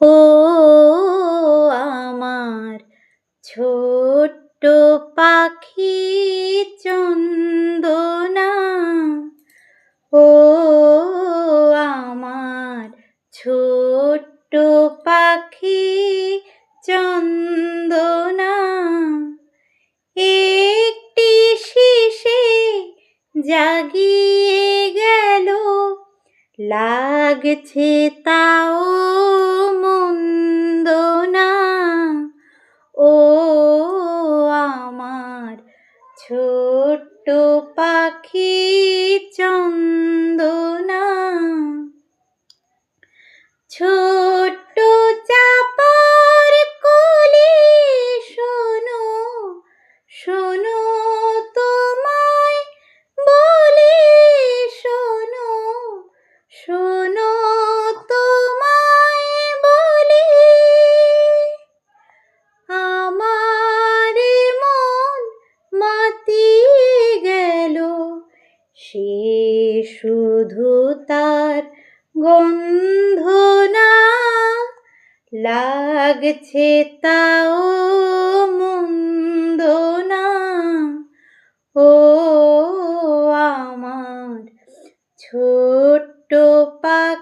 ও আমার ছোট্ট পাখি চন্দনা, ও আমার ছোট্ট পাখি চন্দনা, একটি শিশে জাগিয়ে গেল, লাগছে তাও মন্দ না। ও আমার ছোট্ট পাখি চন্দনা, ছোট্ট চাপার কলি শোনো, শোনো তোমায় বলি, শোনো, শোনো তোমায় বলি, আমার মন মাতিয়ে গেল, সে শুধু তার গন্ধ না, লাগছে তাও মন্দ না। ও আমার ছোট্ট পাখি